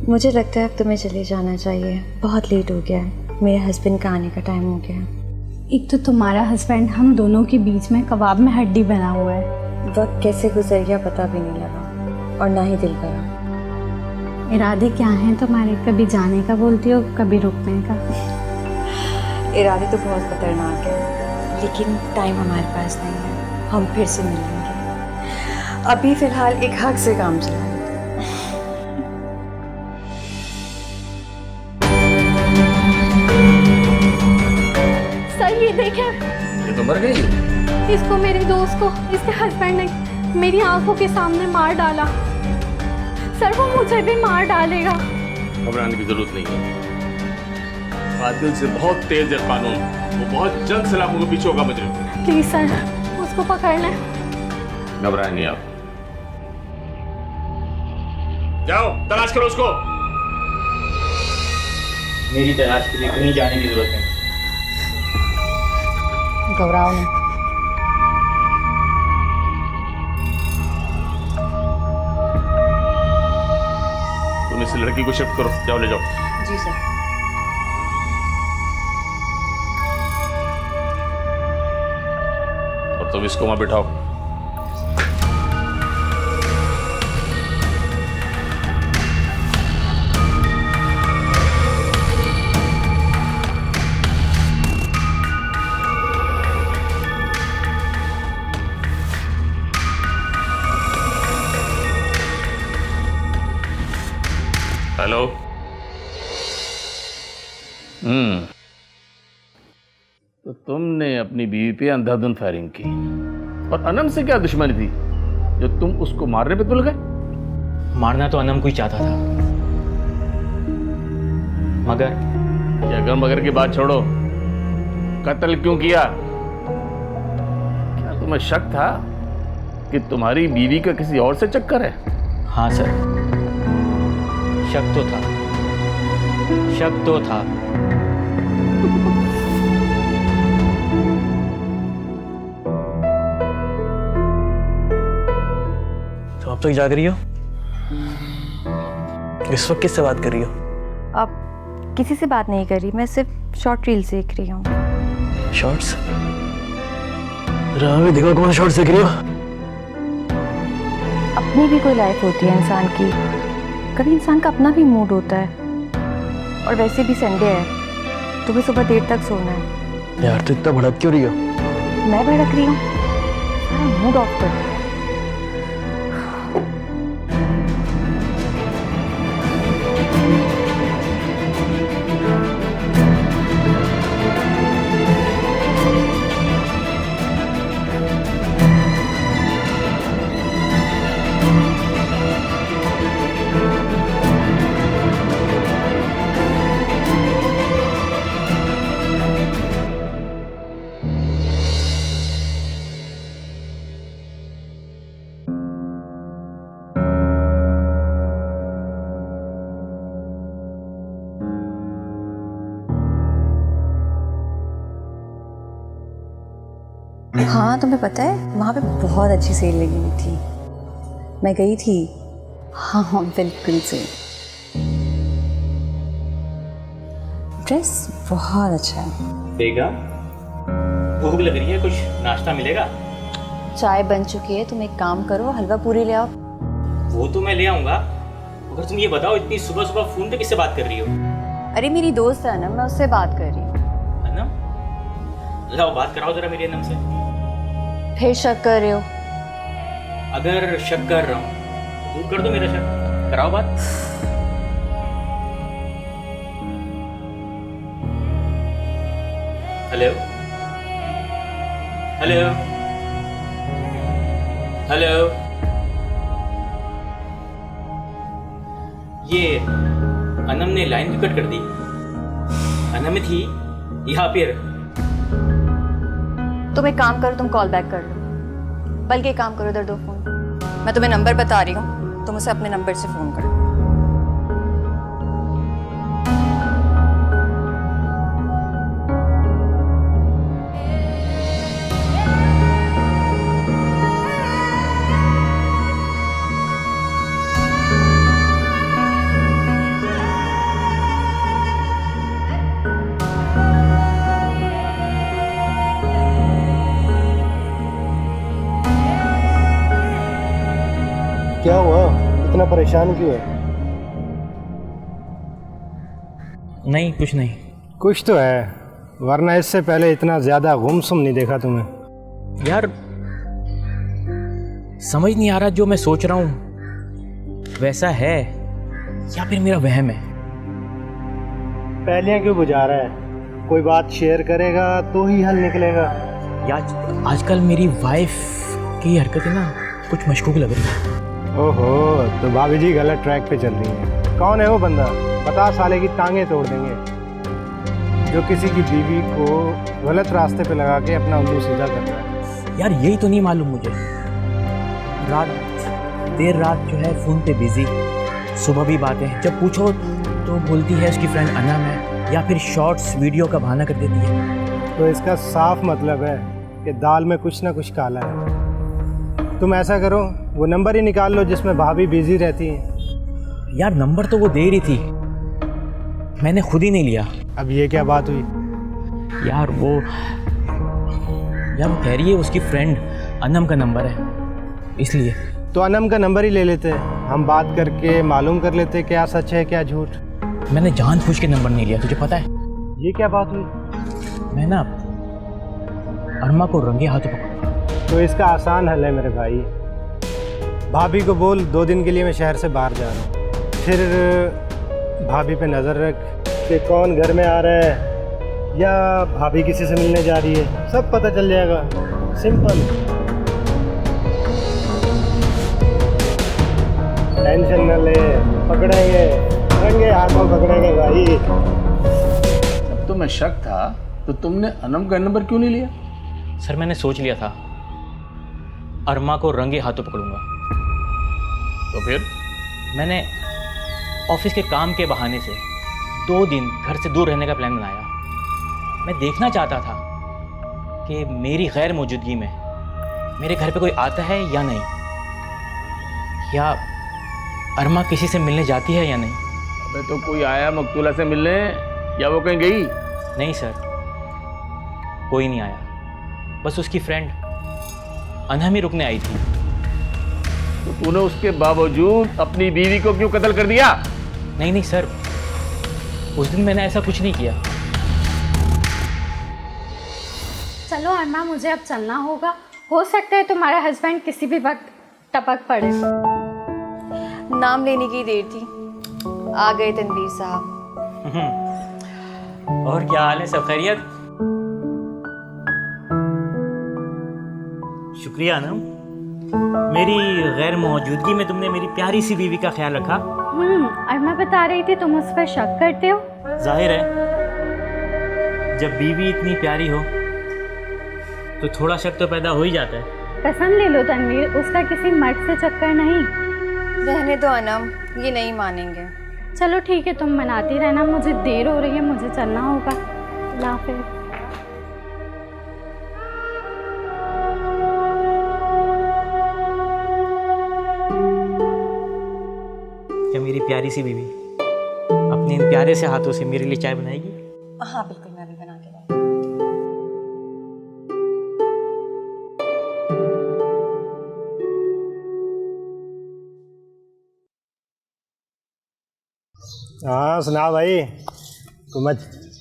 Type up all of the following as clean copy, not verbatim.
मुझे लगता है अब तुम्हें चले जाना चाहिए, बहुत लेट हो गया है, मेरे हस्बैंड का आने का टाइम हो गया है। एक तो तुम्हारा हस्बैंड हम दोनों के बीच में कबाब में हड्डी बना हुआ है। वक्त कैसे गुजर गया पता भी नहीं लगा और ना ही दिल करा। इरादे क्या हैं तुम्हारे? कभी जाने का बोलती हो, कभी रुकने का। इरादे तो बहुत खतरनाक है, लेकिन टाइम हमारे पास नहीं है, हम फिर से मिलेंगे। अभी फिलहाल एक हक से काम चलाएं। सर ये देखें, ये तो मर गई। इसको, मेरे दोस्त को इसके हस्बैंड ने मेरी आंखों के सामने मार डाला। सर वो मुझे भी मार डालेगा। घबराने की जरूरत नहीं है, कातिल से बहुत तेज है कानून, वो बहुत जल्द सलाखों के पीछे होगा मुजरिम। प्लीज सर उसको पकड़ लें। घबराए नहीं आप, जाओ तलाश करो उसको। मेरी तलाश के लिए कहीं जाने की जरूरत नहीं। घबराओ नहीं। तुम इस लड़की को शिफ्ट करो, जाओ ले जाओ। जी सर। और तुम इसको वहां बिठाओ। हेलो। तो तुमने अपनी बीवी पे अंधाधुंध फायरिंग की, और अनम से क्या दुश्मनी थी जो तुम उसको मारने पे तुल गए? मारना तो अनम को ही चाहता था, मगर ये अगर मगर की बात छोड़ो, कत्ल क्यों किया? क्या तुम्हें शक था कि तुम्हारी बीवी का किसी और से चक्कर है? हाँ सर, शक तो था, शक तो था। तो अब तक जाग रही हो? इस वक्त किससे बात कर रही हो? अब किसी से बात नहीं कर रही, मैं सिर्फ शॉर्ट रील्स देख रही हूँ। शॉर्ट्स? राह में देखो कौन शॉर्ट्स देख रही हो? अपनी भी कोई लाइफ होती है इंसान की, कभी इंसान का अपना भी मूड होता है। और वैसे भी संडे है, तुम्हें सुबह देर तक सोना है। यार तो इतना भड़क क्यों रही हो? मैं भड़क रही हूँ? सारा मूड ऑफ कर दिया। हाँ तुम्हें पता है वहाँ पे बहुत अच्छी सेल लगी हुई थी, मैं गई थी। हाँ हाँ बिल्कुल से। ड्रेस बहुत अच्छा है। बेगम, भूख लग रही है, कुछ नाश्ता मिलेगा? चाय बन चुकी है, तुम एक काम करो हलवा पूरी ले आओ। वो तो मैं ले आऊंगा, मगर तुम ये बताओ इतनी सुबह सुबह फोन पे किससे बात कर रही हो? अरे मेरी दोस्त है ना, मैं उससे बात कर रही हूँ। अनम, लाओ बात कराओ जरा मेरी अनम से। फिर शक कर रहे हो? अगर शक कर रहा हूँ तो दूर कर दो मेरा शक, कराओ बात। हेलो हेलो हेलो, ये अनम ने लाइन भी कट कर दी। अनम थी यहाँ पे। तुम एक काम करो, तुम कॉल बैक कर लो, बल्कि एक काम करो इधर दो फोन, मैं तुम्हें नंबर बता रही हूँ, तुम उसे अपने नंबर से फोन करो। इतना परेशान क्यों है? नहीं, कुछ नहीं। कुछ तो है, वरना इससे पहले इतना ज़्यादा गुमसुम नहीं देखा तुम्हें। यार समझ नहीं आ रहा जो मैं सोच रहा हूँ वैसा है या फिर मेरा वहम है। पहलियाँ क्यों बुझा रहा है? कोई बात शेयर करेगा तो ही हल निकलेगा। यार आजकल मेरी वाइफ की हरकतें ना कुछ मशकूक लग रही है। ओहो, तो भाभी जी गलत ट्रैक पे चल रही हैं। कौन है वो बंदा? 50 साले की टांगे तोड़ देंगे, जो किसी की बीवी को गलत रास्ते पे लगा के अपना उल्लू सीधा कर रहा है। यार यही तो नहीं मालूम मुझे। देर रात जो है फ़ोन पे बिजी, सुबह भी बातें, जब पूछो तो बोलती है उसकी फ्रेंड अनम है, या फिर शॉर्ट्स वीडियो का बहाना कर देती है। तो इसका साफ मतलब है कि दाल में कुछ ना कुछ काला है। तुम ऐसा करो, वो नंबर ही निकाल लो जिसमें भाभी बिजी रहती हैं। यार नंबर तो वो दे रही थी, मैंने खुद ही नहीं लिया। अब ये क्या बात हुई? यार वो कह रही है उसकी फ्रेंड अनम का नंबर है, इसलिए। तो अनम का नंबर ही ले लेते, हम बात करके मालूम कर लेते क्या सच है क्या झूठ। मैंने जानबूझ के नंबर नहीं लिया, तुझे पता है। ये क्या बात हुई? मैं ना अरमा को रंगे हाथों पकड़ा। तो इसका आसान हल है मेरे भाई, भाभी को बोल 2 दिन के लिए मैं शहर से बाहर जा रहा हूँ। फिर भाभी पे नज़र रख कि कौन घर में आ रहा है या भाभी किसी से मिलने जा रही है, सब पता चल जाएगा। सिंपल, टेंशन न ले, पकड़ेंगे, रंगे हाथों पकड़ेंगे भाई। जब तुम्हें शक था तो तुमने अनम का नंबर क्यों नहीं लिया? सर मैंने सोच लिया था अरमा को रंगे हाथों पकड़ूंगा, तो फिर मैंने ऑफिस के काम के बहाने से 2 दिन घर से दूर रहने का प्लान बनाया। मैं देखना चाहता था कि मेरी गैर मौजूदगी में मेरे घर पे कोई आता है या नहीं, या अरमा किसी से मिलने जाती है या नहीं। अबे तो कोई आया मकतूला से मिलने, या वो कहीं गई? नहीं सर, कोई नहीं आया, बस उसकी फ्रेंड अनहम ही रुकने आई थी। तो तूने उसके बावजूद अपनी बीवी को क्यों कत्ल कर दिया? नहीं सर, उस दिन मैंने ऐसा कुछ नहीं किया। चलो अरमा, मुझे अब चलना होगा। हो सकता है तुम्हारा हस्बैंड किसी भी वक्त टपक पड़े। नाम लेने की देर थी, आ गए तनवीर साहब। और क्या हाल है, सब खैरियत? शुक्रिया अनम, मेरी गैर मौजूदगी में तुमने मेरी प्यारी सी बीवी का ख्याल रखा। अरमा बता रही थी तुम उस पर शक करते हो। जाहिर है जब बीवी इतनी प्यारी हो तो थोड़ा शक तो पैदा हो ही जाता है। कसम ले लो तनवीर, उसका किसी मर्द से चक्कर नहीं। रहने दो अनम, ये नहीं मानेंगे। चलो ठीक है, तुम मनाती रहना, मुझे देर हो रही है, मुझे चलना होगा। अल्लाह हाफ़िज़। क्या मेरी प्यारी सी बीवी अपने इन प्यारे से हाथों से मेरे लिए चाय बनाएगी? हाँ बिल्कुल, मैं भी बना के लाऊंगी। हाँ सुना भाई,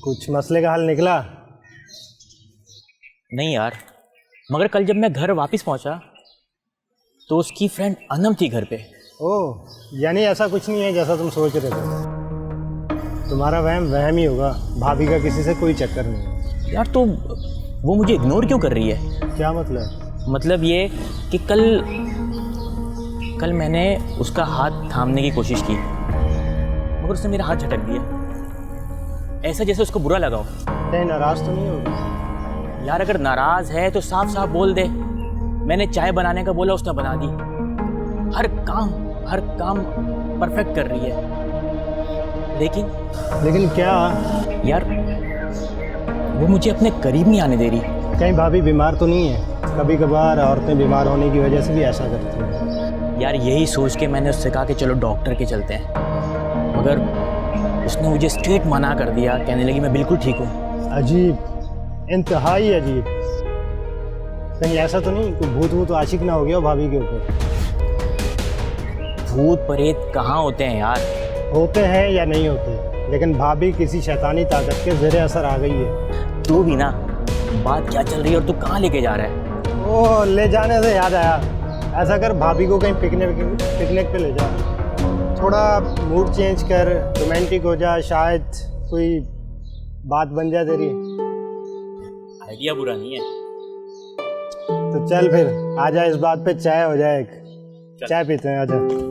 कुछ मसले का हल निकला? नहीं यार, मगर कल जब मैं घर वापस पहुंचा तो उसकी फ्रेंड अनम थी घर पे। ओह, यानी ऐसा कुछ नहीं है जैसा तुम सोच रहे थे। तुम्हारा वहम ही होगा, भाभी का किसी से कोई चक्कर नहीं है। यार तो वो मुझे इग्नोर क्यों कर रही है? क्या मतलब? मतलब ये कि कल मैंने उसका हाथ थामने की कोशिश की, मगर उसने मेरा हाथ झटक दिया, ऐसा जैसे उसको बुरा लगा हो। कहीं नाराज तो नहीं होगी? यार अगर नाराज है तो साफ साफ बोल दे। मैंने चाय बनाने का बोला, उसने बना दी। हर काम परफेक्ट कर रही है, लेकिन क्या? यार वो मुझे अपने करीब नहीं आने दे रही। कहीं भाभी बीमार तो नहीं है? कभी कभार औरतें बीमार होने की वजह से भी ऐसा करती हैं। यार यही सोच के मैंने उससे कहा कि चलो डॉक्टर के चलते हैं, मगर उसने मुझे स्ट्रेट मना कर दिया। कहने लगी मैं बिल्कुल ठीक हूँ। अजीब, इंतहाई अजीब। कहीं ऐसा तो नहीं कोई भूत आशिक ना हो गया हो भाभी के ऊपर? भूत प्रेत कहाँ होते हैं यार। होते हैं या नहीं होते, लेकिन भाभी किसी शैतानी ताकत के ज़ेरे असर आ गई है। तू भी ना, बात क्या चल रही है और तू कहाँ लेके जा रहा है? ओ, ले जाने से याद आया, ऐसा कर भाभी को कहीं पिकनिक पे ले जा, थोड़ा मूड चेंज कर, रोमांटिक हो जा, शायद कोई बात बन जाए तेरी। आइडिया बुरा नहीं है। तो चल फिर आजा, इस बात पे चाय हो जाए, एक चाय पीते हैं, आजा।